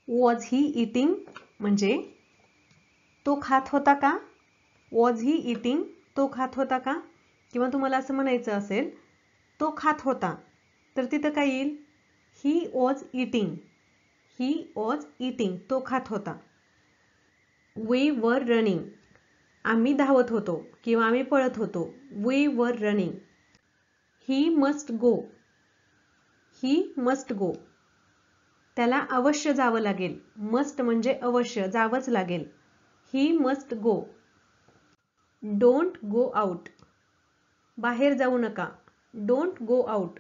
Was he eating म्हणजे तो खात होता का? वॉज ही इटिंग तो खात होता का? किंवा तुम्हाला असं म्हणायचं असेल तो खात होता तर तिथं काय येईल? He was eating. He was eating तो खात होता. वी वर रनिंग आम्ही धावत होतो किंवा आम्ही पळत होतो. We were running. He must go. He must go त्याला अवश्य जावं लागेल. मस्ट म्हणजे अवश्य जावंच लागेल. He must go. Don't go out बाहेर जाऊ नका. Don't go out.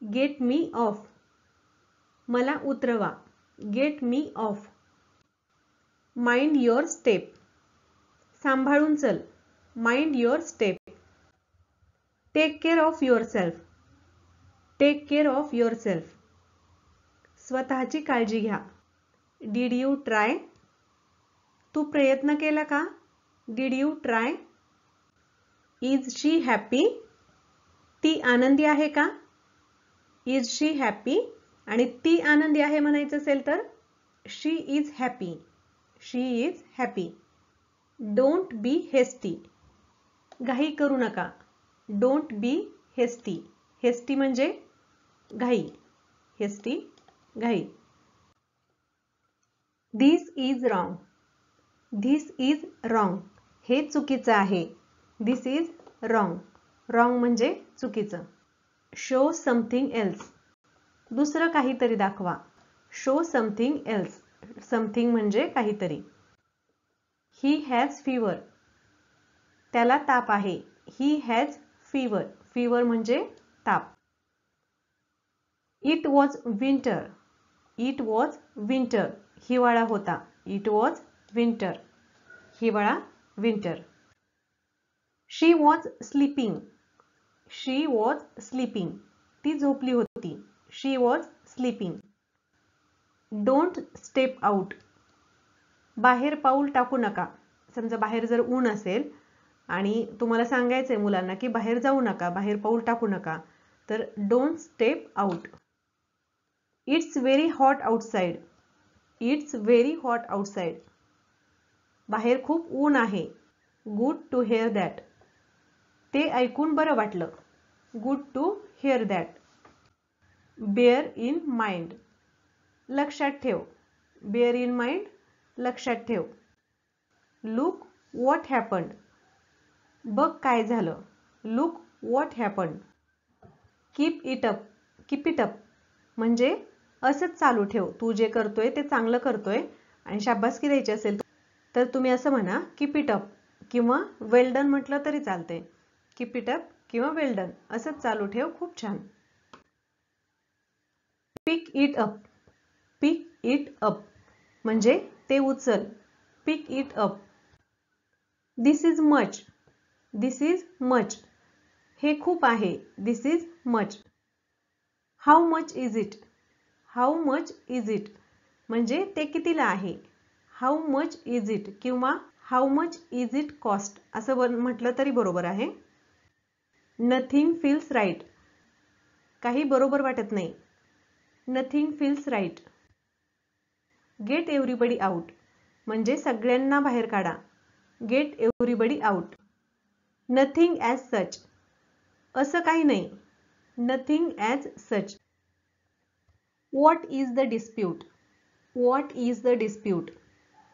Get me off मला उतरवा. Get me off. Mind your step सांभाळून चल. Mind your step. Take care of yourself. Take care of yourself स्वतःची काळजी घ्या. डिड यू ट्राय तू प्रयत्न केला का? Did you try. Is she happy ती आनंदी आहे का? इज शी हॅपी आणि ती आनंदी आहे म्हणायचं असेल तर she is happy. She is happy. Don't be hasty घाई करू नका. Don't be hasty. हेस्टी म्हणजे घाई. हेस्टी घाई. This is wrong. This is wrong हे चुकीचं आहे. This is wrong. रॉंग म्हणजे चुकीचं. शो समथिंग एल्स दुसरं काहीतरी दाखवा. Show something else. समथिंग म्हणजे काहीतरी. ही हॅज फीवर त्याला ताप आहे. He has fever. फीवर म्हणजे ताप. It was winter. It was winter हिवाळा होता. इट वॉज विंटर हिवाळा winter. She was sleeping. She was sleeping ती झोपली होती. She was sleeping. Don't step out बाहेर पाऊल टाकू नका. समजा बाहेर जर ऊन असेल आणि तुम्हाला सांगायचंय मुलांना की बाहेर जाऊ नका, बाहेर पाऊल टाकू नका, तर don't step out. It's very hot outside. It's very hot outside बाहेर खूप ऊन आहे. गुड टू हिअर दॅट ते ऐकून बरं वाटलं. Good to hear that. Bear in mind लक्षात ठेव. बेअर इन माइंड लक्षात ठेव. लुक व्हॉट हॅपन्ड बघ काय झालं. Look what happened. Keep it up. Keep it up म्हणजे असंच चालू ठेव. तू जे करतोय ते चांगलं करतोय आणि शाबासकी द्यायची असेल तर तुम्ही असं म्हणा कीप इट अप किंवा वेल डन म्हटलं तरी चालतंय. कीप इट अप किंवा वेल डन असंच चालू ठेव. खूप छान. Pick it up. Pick it up म्हणजे ते उचल. Pick it up. This is much. This is much हे खूप आहे. This is much. How much is it. How much is it म्हणजे ते कितीला आहे. हाऊ मच इज इट किंवा how much is it cost असं म्हटलं तरी बरोबर आहे. नथिंग फील्स राईट काही बरोबर वाटत नाही. Nothing feels right. Get everybody out म्हणजे सगळ्यांना बाहेर काढा. Get everybody out. Nothing as such असं काही नाही. Nothing as such. What is the dispute. What is the dispute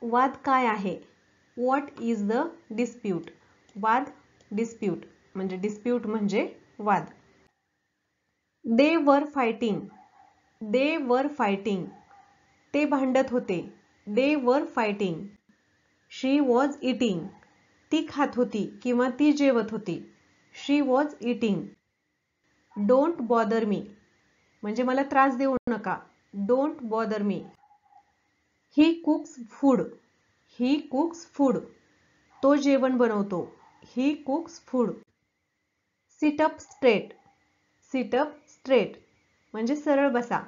वाद काय आहे. व्हॉट इज द डिस्प्यूट वाद. डिस्प्यूट म्हणजे डिस्प्यूट म्हणजे वाद. दे वर फायटिंग. दे वर फायटिंग ते भांडत होते. दे वर फायटिंग. शी वॉज इटिंग ती खात होती किंवा ती जेवत होती. She was eating. Don't bother me म्हणजे मला त्रास देऊ नका. Don't bother me. He cooks food. He cooks food तो जेवण बनवतो. He cooks food. Sit up straight. Sit up straight म्हणजे सरळ बसा.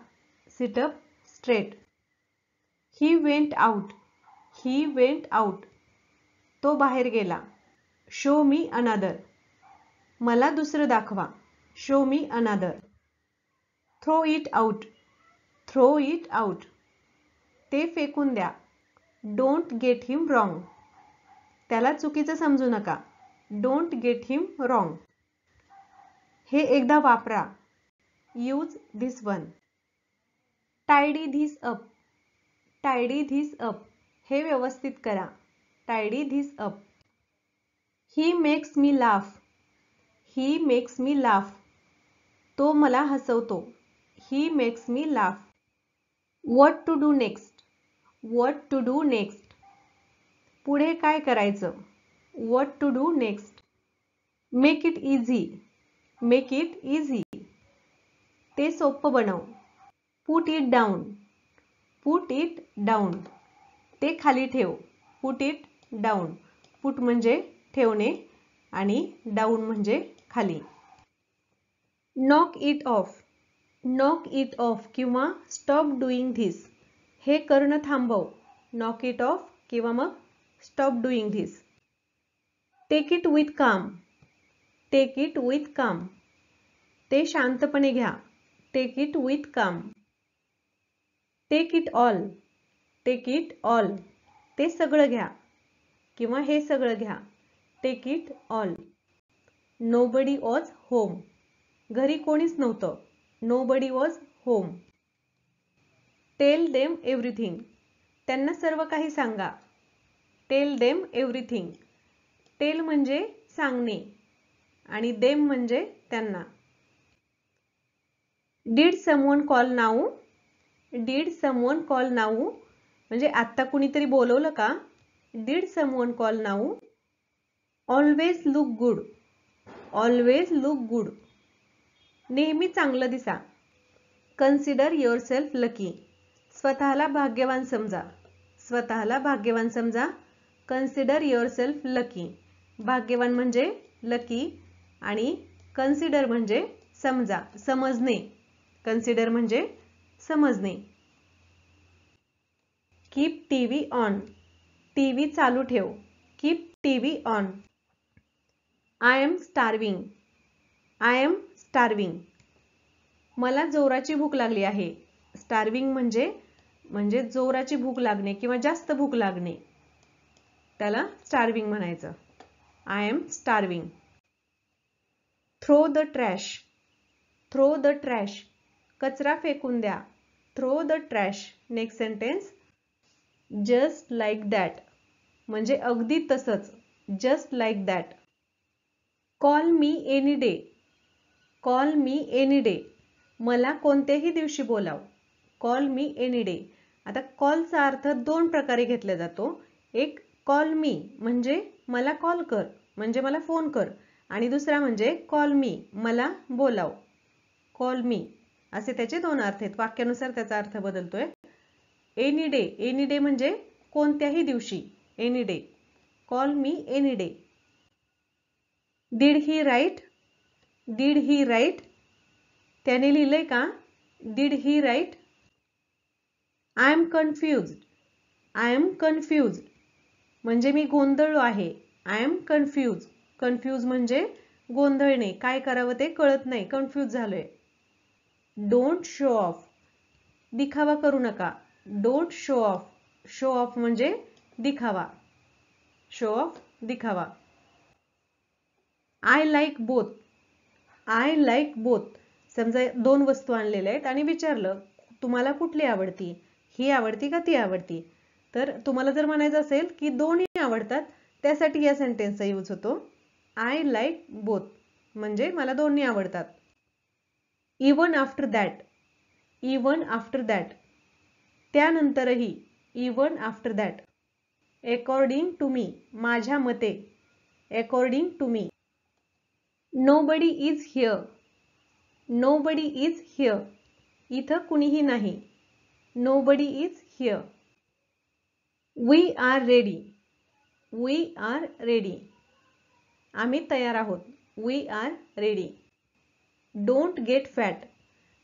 Sit up straight. He went out. He went out तो बाहेर गेला. शो मी अनादर मला दुसरं दाखवा. Show me another. Throw it out. Throw it out ते फेकून द्या. Don't get him wrong. त्याला चुकीचं समजू नका. Don't get him wrong. हे एकदा वापरा. Use this one. Tidy this up. Tidy this up. हे व्यवस्थित करा. Tidy this up. He makes me laugh. He makes me laugh. तो मला हसवतो. He makes me laugh. What to do next. What to do next. पुढे काय करायचं. What to do next. Make it easy. Make it easy. ते सोपं बनव. Put it down. Put it down. ते खाली ठेव. Put it down. पुट म्हणजे ठेवणे आणि डाऊन म्हणजे खाली. Knock it off. Knock it off किंवा स्टॉप डुईंग धिस. हे करणं थांबव. नॉक इट ऑफ किंवा मग stop doing this. Take it with calm. Take it with calm. ते शांतपणे घ्या. Take it with calm. Take it all. Take it all. ते सगळं घ्या किंवा हे सगळं घ्या. Take it all. Nobody was home. घरी कोणीच नव्हतं. Nobody was home. Tell them everything. त्यांना सर्व काही सांगा. Tail them everything. टेल म्हणजे सांगणे आणि देम म्हणजे त्यांना. Did someone call now. Did someone call now म्हणजे आत्ता कुणीतरी बोलवलं का. Did someone call now. Always look good. Always look good. नेहमी चांगलं दिसा. Consider yourself lucky. स्वतःला भाग्यवान समजा. स्वतःला भाग्यवान समजा. Consider yourself lucky. भाग्यवान म्हणजे लकी आणि कन्सिडर म्हणजे समजा, समजणे. कन्सिडर म्हणजे समजणे. Keep TV on. टीव्ही चालू ठेव. Keep TV on. I am starving. I am starving. मला जोराची भूक लागली आहे. स्टार्विंग म्हणजे जोराची भूक लागणे किंवा जास्त भूक लागणे. त्याला स्टार्विंग म्हणायचं. I am starving. Throw the trash. Throw the trash. कचरा फेकून द्या. Throw the trash. Next sentence. Just like that म्हणजे अगदी तसंच. Just like that. Call me any day. Call me any day. मला कोणत्याही दिवशी बोलाव. Call me any day. आता कॉलचा अर्थ दोन प्रकारे घेतला जातो. एक कॉल मी म्हणजे मला कॉल कर म्हणजे मला फोन कर आणि दुसरा म्हणजे कॉल मी मला बोलाव. कॉल मी असे त्याचे दोन अर्थ आहेत. वाक्यानुसार त्याचा अर्थ बदलतोय. Any day. एनी डे म्हणजे कोणत्याही दिवशी. Any day. Call me any day. Did he write. Did he write. त्याने लिहिलंय का. Did he write. I am confused. I am confused म्हणजे मी गोंधळलो आहे. I M confuse. कन्फ्यूज म्हणजे गोंधळणे. काय करावं ते कळत नाही. कन्फ्यूज झालोय. Don't show off. दिखावा करू नका. Don't show off. Show off म्हणजे दिखावा. शो ऑफ दिखावा. I like both. I like both. समजा दोन वस्तू आणलेल्या आहेत आणि विचारलं तुम्हाला कुठली आवडती. ही आवडती का ती आवडती. तर तुम्हाला जर म्हणायचं असेल की दोन्ही आवडतात त्यासाठी या सेंटेन्सचा यूज होतो. आय लाईक बोथ म्हणजे मला दोन्ही आवडतात. Even after that. Even after that त्यानंतरही. Even after that. According to me माझ्या मते. According to me. Nobody is here. Nobody is here इथं कुणीही नाही. Nobody is here. We are ready. We are ready आम्ही तयार आहोत. We are ready. Don't get fat.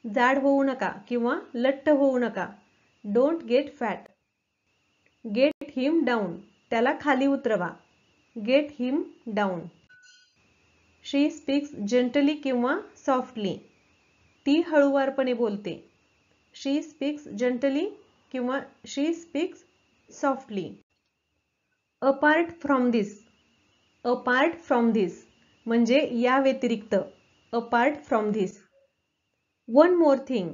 जाड होऊ नका किंवा लठ्ठ होऊ नका. Don't get fat. Gate him down त्याला खाली उतरवा. Get him down. She speaks gently किंवा सॉफ्टली ती हळूवारपणे बोलते. शी स्पीक्स जेंटली किंवा she speaks softly. Apart from this. Apart from this म्हणजे या व्यतिरिक्त. Apart from this. One more thing.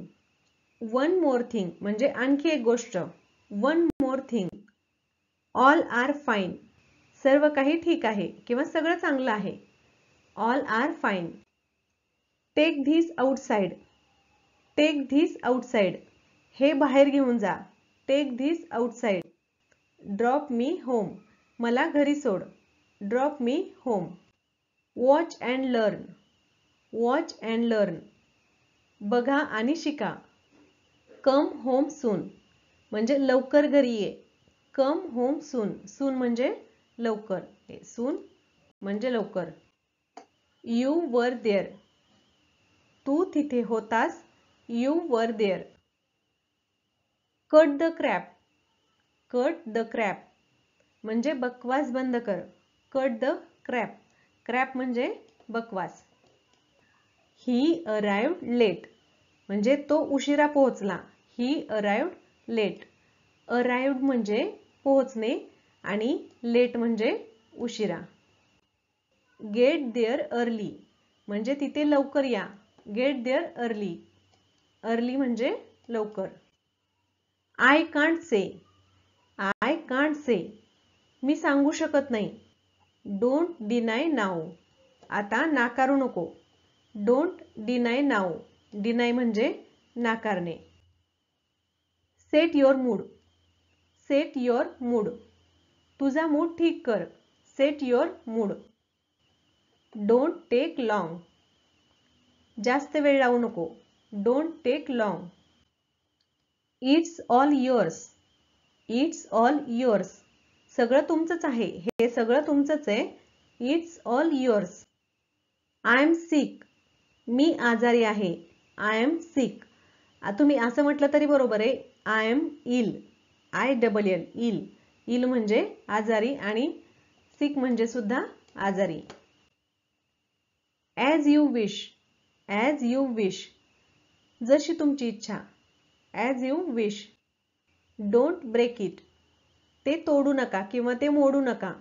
One more thing म्हणजे आणखी एक गोष्ट. One more thing. All are fine. सर्व काही ठीक आहे किंवा सगळं चांगलं आहे. All are fine. Take this outside. Take this outside. हे बाहेर घेऊन जा. Take this outside. Drop me home. मला घरी सोड. Drop me home. Watch and learn. Watch and learn. बघा आणि शिका. कम होम सून म्हणजे लवकर घरी ये. Come home soon. सून म्हणजे लवकर. सून म्हणजे लवकर. You were there. तू तिथे होतास. You were there. Cut the crap. Cut the crap म्हणजे बकवास बंद कर. Cut the crape. क्रॅप म्हणजे बकवास. ही अराइव्ड लेट म्हणजे तो उशिरा पोहोचला. ही अराइव्ड लेट. अराइव्ड म्हणजे पोहोचणे आणि लेट म्हणजे उशिरा. गेट देअर अर्ली म्हणजे तिथे लवकर या. Gate there early. अर्ली म्हणजे लवकर. I can't say. I can't say मी सांगू शकत नाही. Don't deny now. आता नाकारू नको. Don't deny now. डिनाय म्हणजे नाकारणे. Set your mood. Set your mood. तुझा मूड ठीक कर. Set your mood. Don't take long. जास्त वेळ लावू नको. Don't take long. It's all yours. It's all yours सगळं तुमचंच आहे. हे सगळं तुमचंच आहे. It's all yours. I am sick. मी आजारी आहे. I am sick. तुम्ही असं म्हटलं तरी बरोबर आहे. I am ill. ILL ill. Ill म्हणजे आजारी आणि सिक म्हणजे सुद्धा आजारी. As you wish. As you wish जशी तुमची इच्छा. As you wish. Don't break it. ते तोडू नका किंवा ते मोडू नका.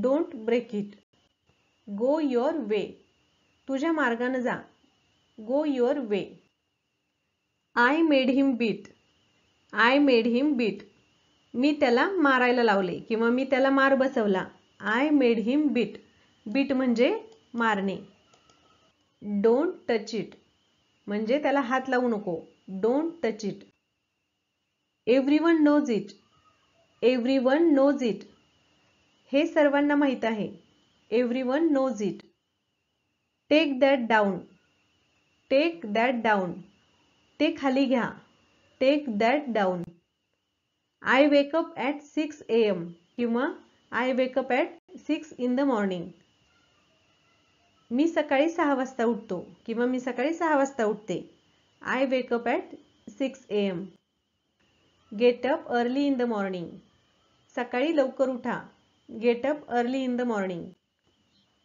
Don't break it. Go your way. तुझ्या मार्गाने जा. Go your way. I made him beat. I made him beat मी त्याला मारायला लावले किंवा मी त्याला मार बसवला. I made him beat. Beat म्हणजे मारणे. डोंट टच इट म्हणजे त्याला हात लावू नको. Don't touch it. Everyone knows it. Everyone knows it हे सर्वांना माहीत आहे. Everyone knows it. Take that down. Take that down ते खाली घ्या. Take that down. I wake up at 6 AM किंवा I wake up at 6 in the morning. मी सकाळी 6 वाजता उठतो किंवा मी सकाळी 6 वाजता उठते. I wake up at 6 AM. Get up early in the morning. सकाळी लवकर उठा. Get up early in the morning.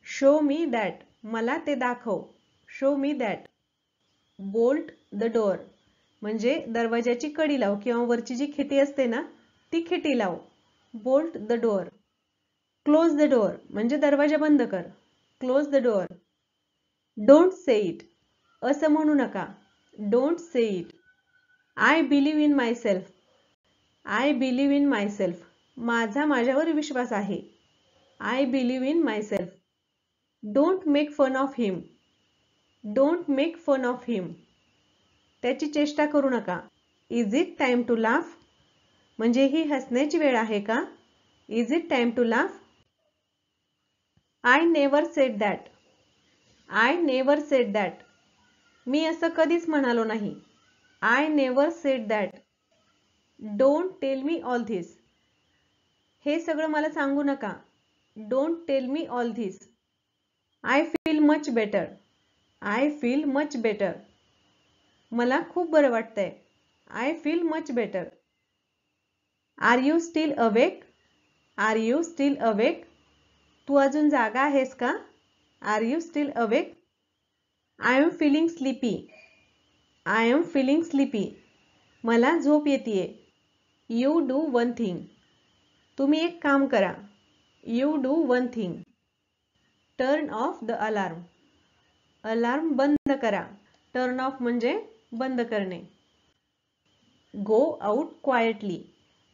Show me that मला ते दाखव. Show me that. Bolt the door म्हणजे दरवाजाची कडी लाव किंवा वरची जी खिटी असते ना ती खिटी लाव. Bolt the door. Close the door म्हणजे दरवाजा बंद कर. Close the door. Don't say it असं म्हणू नका. Don't say it. I believe in my self. I believe in my self माझा माझ्यावर विश्वास आहे. I believe in my self. Don't make fun of him. Don't make fun of him त्याची चेष्टा करू नका. Is it time to laugh म्हणजे ही हसण्याची वेळ आहे का. Is it time to laugh. I never said that. I never said that मी असं कधीच म्हणालो नाही. I never said that. Don't tell me all this हे सगळं मला सांगू नका. Don't tell me all this. I feel much better. I feel much better मला खूप बरं वाटतंय. I feel much better. Are you still awake. Are you still awake तू अजून जागा आहेस का. Are you still awake. I am feeling sleepy. I am feeling sleepy मला झोप येतेय. You do one thing. तुम्ही एक काम करा. You do one thing. Turn off the alarm. Alarm बंद करा. टर्न ऑफ म्हणजे बंद करणे. गो आउट क्वाइटली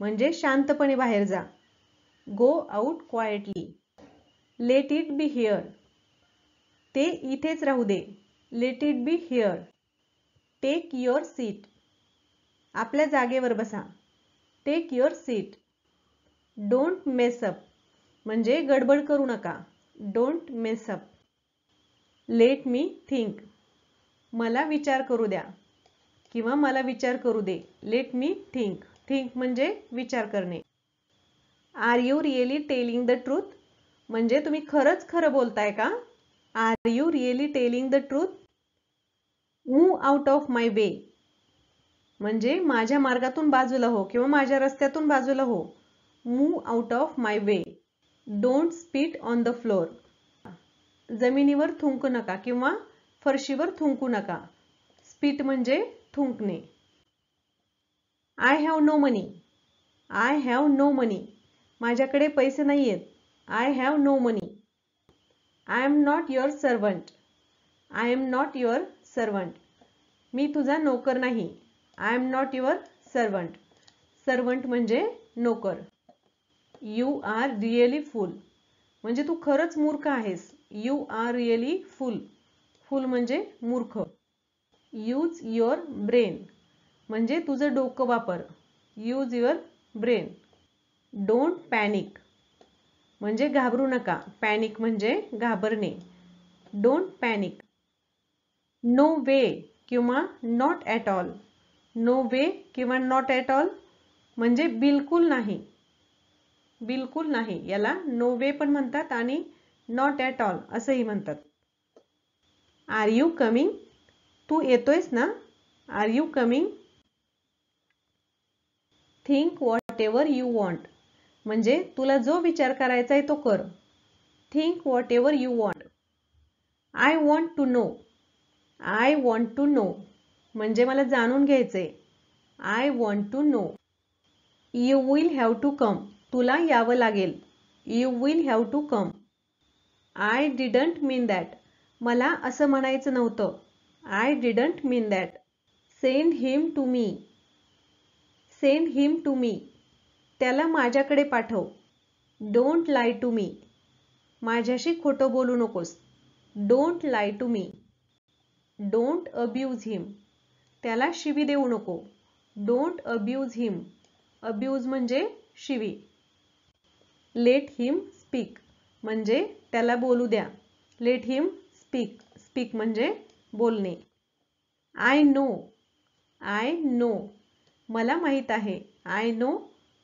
म्हणजे शांतपणे बाहेर जा. Go out quietly. Let it be here. ते इथेच राहू दे. Let it be here. Take your seat. आपल्या जागेवर बसा. Take your seat. Don't mess up म्हणजे गडबड करू नका. Don't mess up. Let me think. मला विचार करू द्या किंवा मला विचार करू दे. Let me think. थिंक म्हणजे विचार करणे. Are you really telling the truth म्हणजे तुम्ही खरंच खरं बोलताय का? Are you really telling the truth. Move out of my वे म्हणजे माझ्या मार्गातून बाजूला हो किंवा माझ्या रस्त्यातून बाजूला हो. Move out of my way. Don't spit on the floor. जमिनीवर थुंकू नका किंवा फरशीवर थुंकू नका. स्पीट म्हणजे थुंकणे. I have no money. I have no money माझ्याकडे पैसे नाही आहेत. I have no money. I am not your servant. I am not your servant मी तुझा नोकर नाही. I am not your servant. Servant म्हणजे नोकर. यू आर रिअली फुल म्हणजे तू खरंच मूर्ख आहेस. You are really fool. Fool म्हणजे मूर्ख. यूज युअर ब्रेन म्हणजे तुझं डोकं वापर. Use your brain. Don't panic म्हणजे घाबरू नका. पॅनिक म्हणजे घाबरणे. Don't panic. नो वे किंवा not at all. No way किंवा नॉट ॲट ऑल म्हणजे बिलकुल नाही. बिलकुल नाही याला नो वे पण म्हणतात आणि नॉट ॲट ऑल असंही म्हणतात. आर यू कमिंग तू येतोयस ना? Are you coming. Think whatever you want म्हणजे तुला जो विचार करायचा आहे तो कर. Think whatever you want. I want to know. I want to know म्हणजे मला जाणून घ्यायचंय. I want to know. You will have to come तुला यावं लागेल. You will have to come. I didn't mean that मला असं म्हणायचं नव्हतं. I didn't mean that. Send him to me. Send him to me त्याला माझ्याकडे पाठव. डोंट लाय टू मी माझ्याशी खोटं बोलू नकोस. Don't lie to me. Don't abuse him त्याला शिवी देऊ नको. Don't abuse him. अब्यूज म्हणजे शिवी. लेट हिम स्पीक म्हणजे त्याला बोलू द्या. लेट हिम स्पीक. स्पीक म्हणजे बोलणे. I know. आय नो मला माहीत आहे. आय नो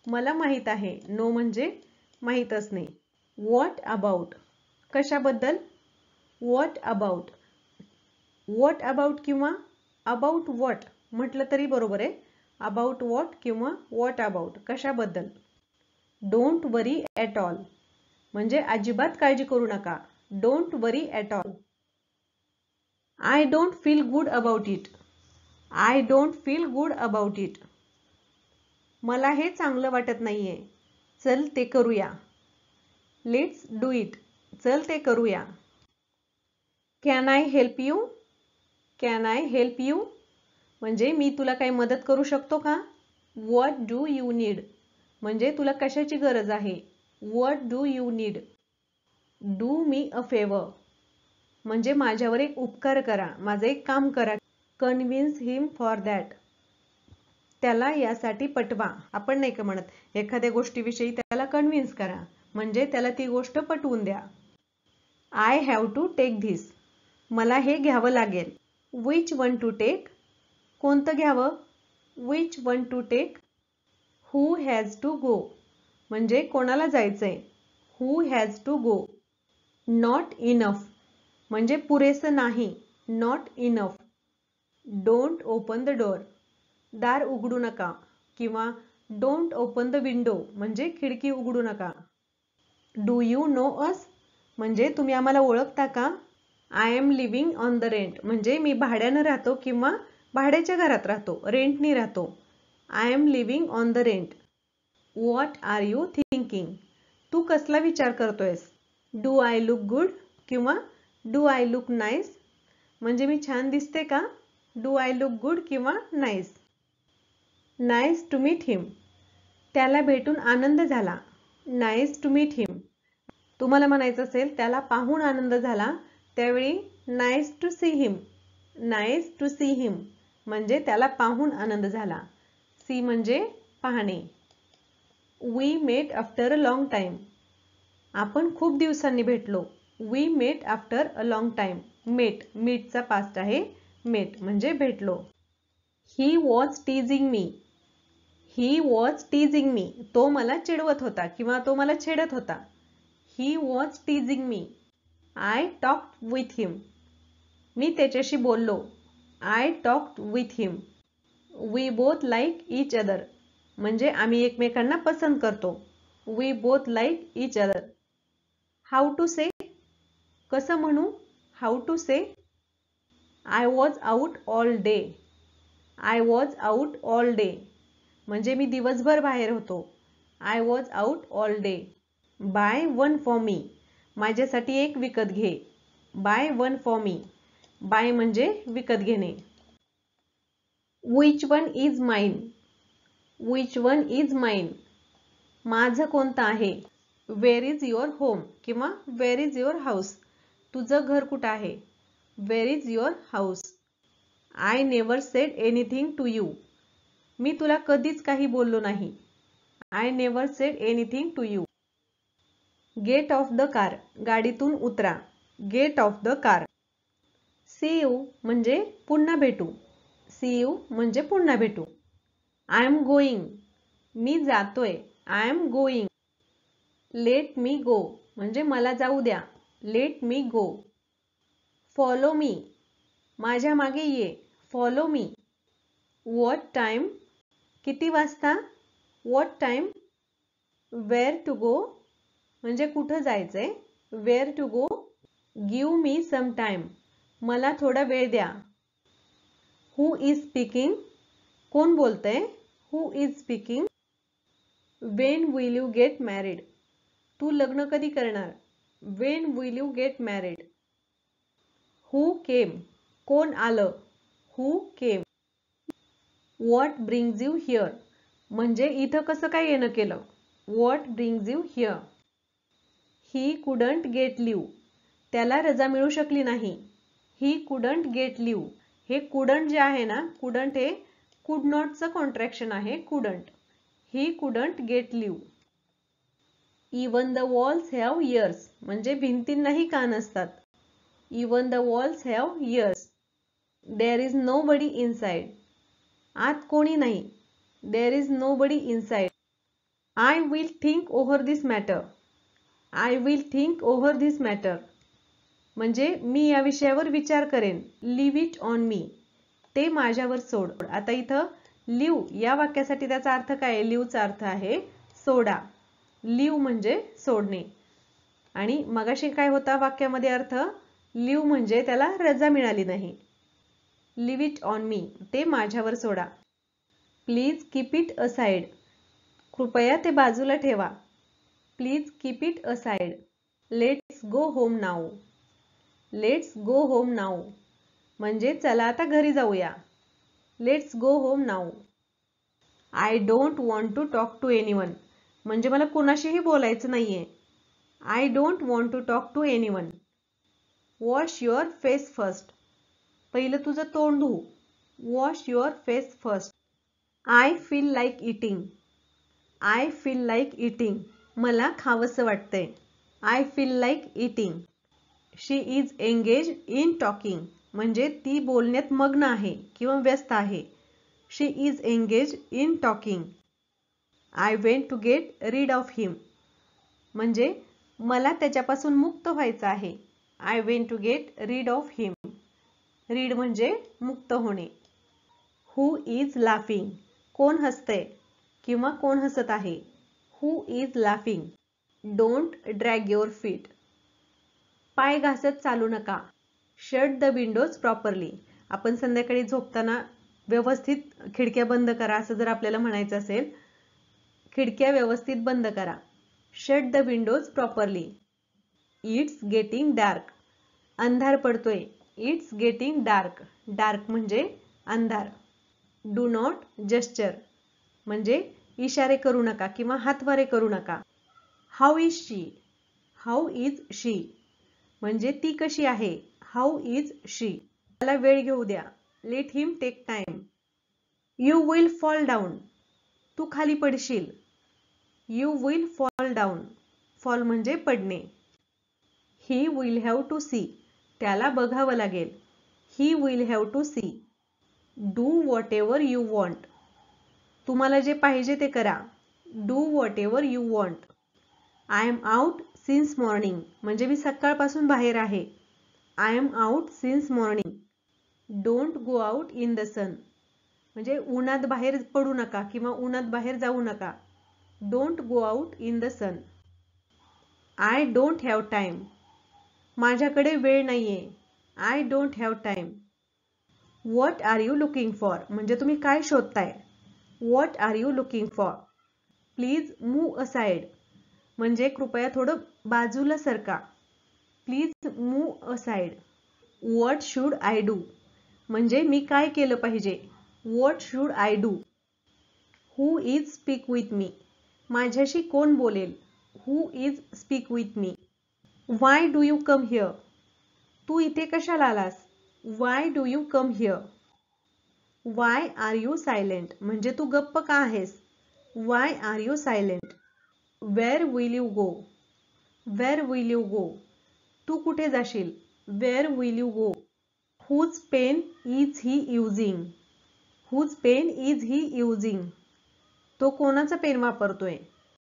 मला माहीत आहे. नो म्हणजे माहीत असणे. व्हॉट अबाउट कशाबद्दल? What about. व्हॉट अबाउट किंवा अबाउट व्हॉट म्हटलं तरी बरोबर आहे. अबाउट व्हॉट किंवा व्हॉट अबाउट कशाबद्दल. डोंट वरी ॲट ऑल म्हणजे अजिबात काळजी करू नका. Don't worry at all. I don't feel good about it. I don't feel good about it मला हे चांगलं वाटत नाहीये. चल ते करूया. लेट्स डू इट चल ते करूया. Can I help you. Can I help you म्हणजे मी तुला काही मदत करू शकतो का? व्हॉट डू यू नीड म्हणजे तुला कशाची गरज आहे. What do you need. Do me a favour म्हणजे माझ्यावर एक उपकार करा. माझं एक काम करा. कन्व्हिन्स हिम फॉर दॅट त्याला यासाठी पटवा. आपण नाही का म्हणत एखाद्या गोष्टीविषयी त्याला कन्व्हिन्स करा म्हणजे त्याला ती गोष्ट पटवून द्या. I have to take this मला हे घ्यावं लागेल. विच वन टू टेक कोणतं घ्यावं. Which one to take. Who has to go म्हणजे कोणाला जायचंय. Who has to go. Not enough म्हणजे पुरेसं नाही. Not enough. Don't open the door दार उघडू नका किंवा डोंट ओपन द विंडो म्हणजे खिडकी उघडू नका. डू यू नो अस म्हणजे तुम्ही आम्हाला ओळखता का? I am living on the rent म्हणजे मी भाड्यानं राहतो किंवा भाड्याच्या घरात राहतो. रेंटनी राहतो. I am living on the rent. What are you thinking? तू कसला विचार करतोयस? डू आय लुक गुड किंवा डू आय लुक नाईस? म्हणजे मी छान दिसते का? डू आय लुक गुड किंवा nice. Nice to meet him. त्याला भेटून आनंद झाला. Nice to meet him. तुम्हाला म्हणायचं असेल त्याला पाहून आनंद झाला, त्यावेळी nice to see him. Nice to see him म्हणजे त्याला पाहून आनंद झाला. सी म्हणजे पाहणे. We met after a long time. आपण खूप दिवसांनी भेटलो. We met after a long time. मीटचा पास्ट आहे. मेट म्हणजे भेटलो. He was teasing me. He was teasing me. तो मला चिडवत होता किंवा तो मला छेडत होता. He was teasing me. I talked with him. मी त्याच्याशी बोललो. I talked with him. We both like each other. म्हणजे आम्ही एकमेकांना पसंत करतो. We both like each other. How to say. कसं म्हणू? How to say. I was out all day. I was out all day म्हणजे मी दिवसभर बाहेर होतो. I was out all day. Buy one for me. माझ्यासाठी एक विकत घे. Buy one for me. Buy म्हणजे विकत घेणे. Which one is mine. Which one is mine. माझं कोणतं आहे? वेअर इज युअर होम किंवा वेअर इज युअर हाऊस. तुझं घर कुठं आहे? Where is your house. I never said anything to you. मी तुला कधीच काही बोललो नाही. I never said anything to you. Get off the car. गाडीतून उतरा. Get off the car. See you म्हणजे पुन्हा भेटू. सी यू म्हणजे पुन्हा भेटू. I am going. मी जातोय. I am going. Let me go म्हणजे मला जाऊ द्या. Let me go. Follow me. माझ्या मागे ये. Follow me. What time. किती वाजता? What time. Where to go म्हणजे कुठं जायचंय. Where to go. Give me some time. मला थोडा वेळ द्या. Who is speaking. कोण बोलतंय? Who is speaking. When will you get married. तू लग्न कधी करणार? When will you get married. Who came. कोण आलं? Who came. What brings you here म्हणजे इथं कसं काय येणं केलं? What brings you here. He couldn't get leave. त्याला रजा मिळू शकली नाही. He couldn't get leave. हे कुडंट जे आहे ना, कुडंट हे कुड नॉटचं कॉन्ट्रॅक्शन आहे. Couldn't. He couldn't get leave. Even the walls have ears म्हणजे भिंतींनाही कान असतात. Even the walls have ears. There is nobody inside. आत कोणी नाही. There is nobody inside. I will think over this matter. I will think over this matter म्हणजे मी या विषयावर विचार करेन. Leave it on me. ते माझ्यावर सोड. आता इथं लिव्ह या वाक्यासाठी त्याचा अर्थ काय आहे? लिव्हचा अर्थ आहे सोडा. लिव्ह म्हणजे सोडणे. आणि मगाशी काय होता वाक्यामध्ये अर्थ? लिव्ह म्हणजे त्याला रजा मिळाली नाही. Leave it on me. ते माझ्यावर सोडा. Please keep it aside. कृपया ते बाजूला ठेवा. Please keep it aside. Let's go home now. Let's go home now म्हणजे चला आता घरी जाऊया. Let's go home now. I don't want to talk to anyone म्हणजे मला कोणाशीही बोलायचं नाहीये. I don't want to talk to anyone. Wash your face first. पहिलं तुझं तोंड धु. Wash your face first. I feel like eating. I feel like eating मला खावंसं वाटतंय. I feel like eating. She is engage in talking म्हणजे ती बोलण्यात मग्न आहे किंवा व्यस्त आहे. She is engage in talking. I went to get rid of him म्हणजे मला त्याच्यापासून मुक्त व्हायचं आहे. I went to get rid of him. Rid म्हणजे मुक्त होणे. Who is laughing. कोण हसतंय किंवा कोण हसत आहे. Who is laughing. Don't drag your feet. पाय घासत चालू नका. Shut the Windows properly. आपण संध्याकाळी झोपताना व्यवस्थित खिडक्या बंद करा असं जर आपल्याला म्हणायचं असेल, खिडक्या व्यवस्थित बंद करा. Shut the Windows properly. It's getting dark. अंधार पडतोय. It's getting dark. डार्क म्हणजे अंधार. डू नॉट जेस्चर म्हणजे इशारे करू नका किंवा हातवारे करू नका. How is she. How is she म्हणजे ती कशी आहे. How is she. त्याला वेळ घेऊ द्या. Let him take time. You will fall down. तू खाली पडशील. You will fall down. Fall म्हणजे पडणे. He will have to see. त्याला बघावं लागेल. He will have to see. Do whatever you want. तुम्हाला जे पाहिजे ते करा. Do whatever you want. I am out since morning म्हणजे मी सकाळपासून बाहेर आहे. I am out since morning. Don't go out in the sun म्हणजे उन्हात बाहेर पडू नका किंवा उन्हात बाहेर जाऊ नका. Don't go out in the sun. I don't have time. माझ्याकडे वेळ नाहीये. I don't have time. What are you looking for म्हणजे तुम्ही काय शोधताय. What are you looking for. Please move aside म्हणजे कृपया थोडं बाजूला सरका. Please move aside. What should I do म्हणजे मी काय केलं पाहिजे. What should I do. Who is speak with me माझ्याशी कोण बोलेल. Who is speak with me. Why do you come here. तू इथे कशाला आलास. Why do you come here. Why are you silent म्हणजे तू गप्प का आहेस. Why are you silent. Where will you go. Where will you go. तू कुठे जाशील. Where will you go. Whose pen is he using. Whose pen is he using तो कोणाचा पेन वापरतोय.